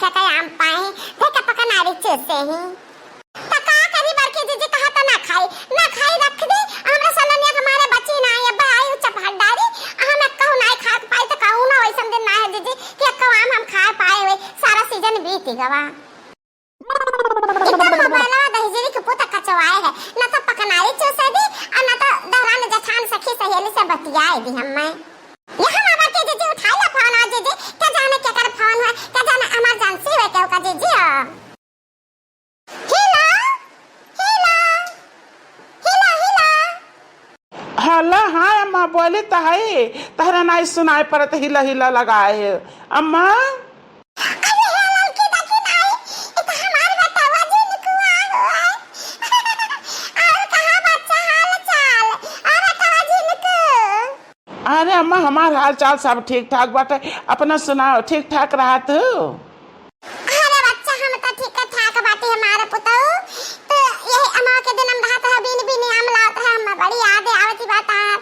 रखे का आम पाए देख पका नारी चूसे ही तो का करी बड़की जीजी कहा तो ना खाई रख दे हमरा सलनिया हमारे बच्ची ना ये भाई चपहट डारी हम कहू ना खा पाए तो कहू ना वैसन दिन ना है जीजी कि कहू आम हम खा पाए हुए सारा सीजन बीत गवा एकदम मोबाइलवा दहीजरी के पुता कचवाए है ना तो पकनारी चूसे दी और ना तो दहरान जछान सखी सहेली से बतियाए दी हम मैं यहां बाबा के जीजी उठाई ला फोन आ जीजी क्या जाने क्या कर फोन है क्या जाने हमार जानसी है क्या का जीजी हेलो हेलो हेलो हेलो हल्ला हाँ अम्मा बोले तो है तहरा नहीं सुनाई पड़त हिला हिला लगाए अम्मा अरे अम्मा हमार हाल चाल सब ठीक ठाक बाटे अपना सुनाओ ठीक ठाक रहा तू अरे बच्चा हम तो ठीक ठाक बाटे हमारे पुतौ तो यही अम्मा के दिन हम रहत है बिन बिन आम लात है हम बड़ी याद आवती बात है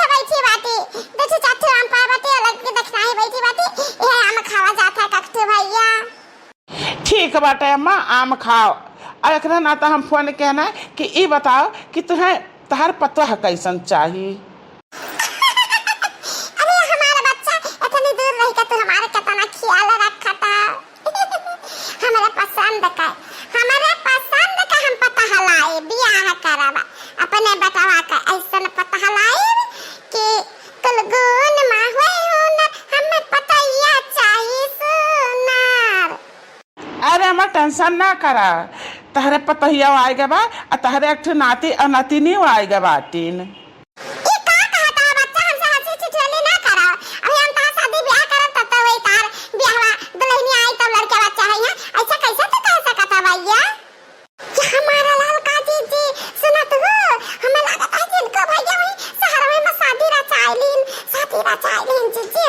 ए बैठी बाटी देखी चाची आम पा बाटी अलग के देखना है बैठी बाटी ये आम खावा जाता है कक्तू भैया ठीक बाटे अम्मा आम खाओ और एकरा ना तो हम फोन कहना कि ई बताओ कि तुम्हें तहार पतवा कैसन चाहिए अपने बतावा का ऐसा पता हलाए कि कुलगुन माहुए होना हमें पता या चाहिए सुनार अरे अम्मा टेंशन ना करा तहरे पतहिया आएगा बा और तहरे एक नाती और नातिनी आएगा बाटीन ये का कहता बच्चा हमसे हंसी ठिठोली ना करो अभी हम ता शादी ब्याह करब तब तो वही तार ब्याहवा दुल्हनी आई तब लड़के बच्चा है ऐसा कैसे तो कह सकता भैया क्या हमारा लाल का जीजी सुना तो हमें लगता है जिनको भैया वही शहर में शादी रचाइलिन जीजी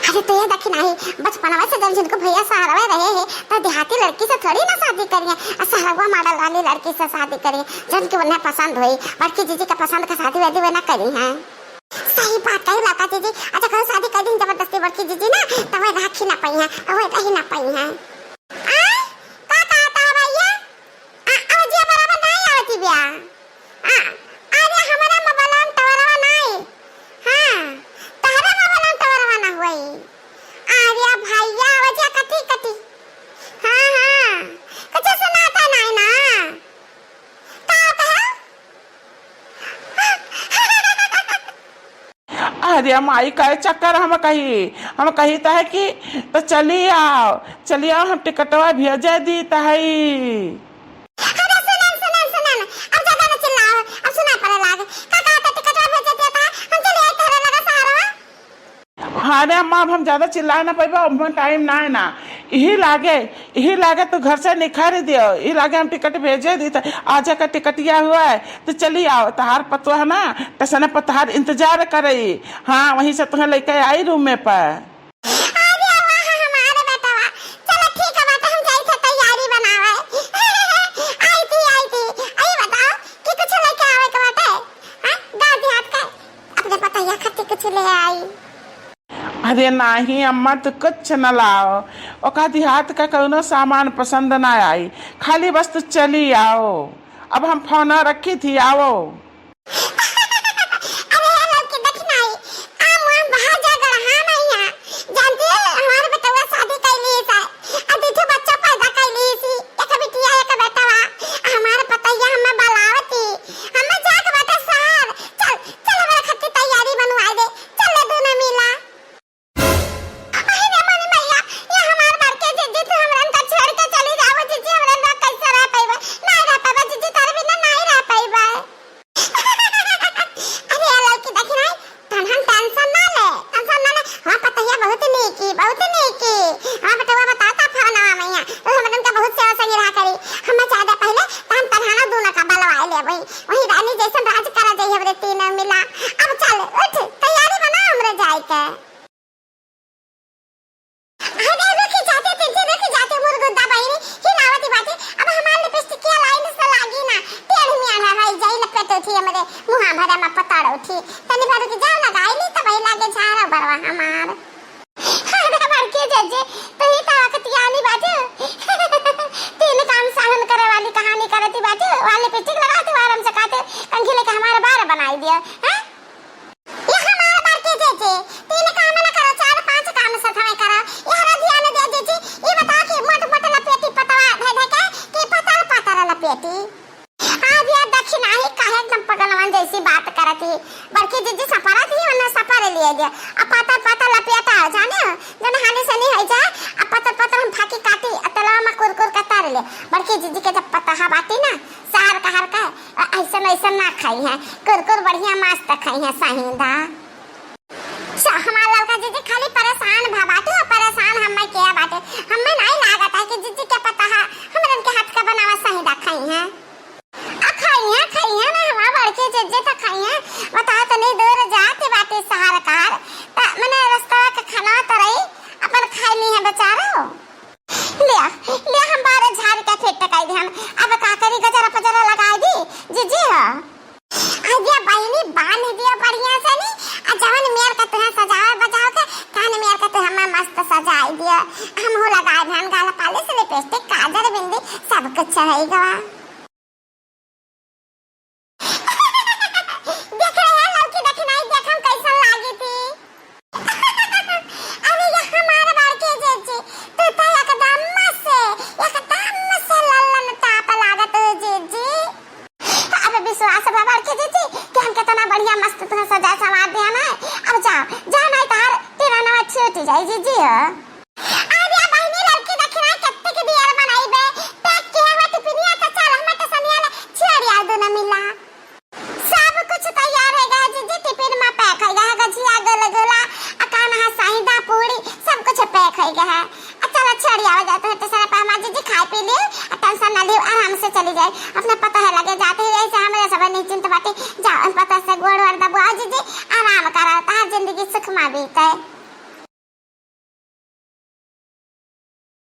अरे तो ये देखी नहीं बचपन में से जब जिनको भैया शहर में रहे हैं तो देहाती लड़की से थोड़ी ना शादी करिए और शहरवा मॉडल वाली लड़की से शादी करिए जिनकी उन्हें पसंद हुई बड़की जीजी का पसंद का शादी वादी वे ना करी है सही बात कही लड़का जीजी अच्छा कल शादी कर दी जबरदस्ती बड़की जीजी ना तब वह राखी ना पाई है और वह रही ना पाई है अरे माई का चक्कर हम कही तो है कि तो चलिए आओ हम टिकटवा भेजे दी तो है अरे अम्मा हम ज्यादा चिल्ला ना पाइबा टाइम ना है ना यही लागे तो घर से निखार दियो यही लागे हम टिकट भेजे दी तो आज का टिकटिया हुआ है तो चली आओ तहार पतो है ना टसन पर तहार इंतजार करे हाँ वहीं से तुम्हें लेके आई रूम में पर अरे नहीं अम्मा तो कुछ न लाओ ओका देहात का कोनो सामान पसंद ना आई खाली बस तो चली आओ अब हम फोन रखी थी आओ वही रानी जैसन राज करा जाइए हमरे तीन मिला अब चल उठ तैयारी बना हमरे जाए के अरे रुक जाते मुर्गुद्दा बहिनी हिलावती बाटे अब हमार लिपस्टिक के लाइन से लागी ना टेढ़ मियां है भाई जाई लपेट उठी हमरे मुंह भरा में पताड़ उठी तनी भर के जाओ लगाई ली त भाई लागे झारा बरवा हमार अरे मार के जजे तो ही ता कतियानी जीजी के जब पता बाटी ना सार कहर का ऐसा ऐसा ना खाई है कुरकुर बढ़िया मस्त खाई है साहिंदा हमारा लड़का जीजी खाली परेशान भा बाटे और परेशान हमें क्या बाटे हमें नहीं लागत है कि जीजी के पता है हमरन के हाथ का बनावा साहिंदा खाई है खाई है ना हमारा बड़के जीजी तो खाई है बताओ तनी दूर जाते बाटे सहार कार मैंने रास्ता का खाना तो रही अपन खाई नहीं है बेचारो ले हम बारे झाड़ के फेंक टकाई दे हम अब का करी गजरा पजरा लगाई दी जीजी हां आइडिया बहिनी बांध दिया बढ़िया से नी आ जवन मेर का तुहा सजावे बजाओ के कान मेर का तुहा हमें मस्त सजाई दिया हम हो लगाए धान गाला पाले से लिपस्टिक काजल बिंदी सब कुछ है गवा देख रहे हैं लड़की देखना ही देख हम कैसा लागी थी अरे ये हमारे बार के जीजी तू तो एकदम से लल्लन टाप लागत जीजी अब विश्वास बाबा के जीजी कि हम कितना बढ़िया मस्त तुम सजा सवार दिया ना अब जा नहीं तार तेरा नाम छूट जाए जीजी हो अरे बहनी लड़की देखना कितने की बियर बनाई बे पैक किया हुआ टिफिनिया तो चल हमें तो सनिया छेड़िया दो ना मिला सब कुछ तैयार है गया जीजी टिफिन में पैक है गया गजिया गोलगोला अकाना है साहिदा पूरी सब कुछ पैक है गया है चलो छेड़िया हो जाते हैं तो सारा पामा जीजी खाए पी ले टेंशन ना ले आराम से चली जाए अपने पता है लगे जाते हैं ऐसे हमें सब निश्चिंत बाटे जाओ पता से गोड़ वार दबा जीजी आराम करा तार जिंदगी सुख में बीते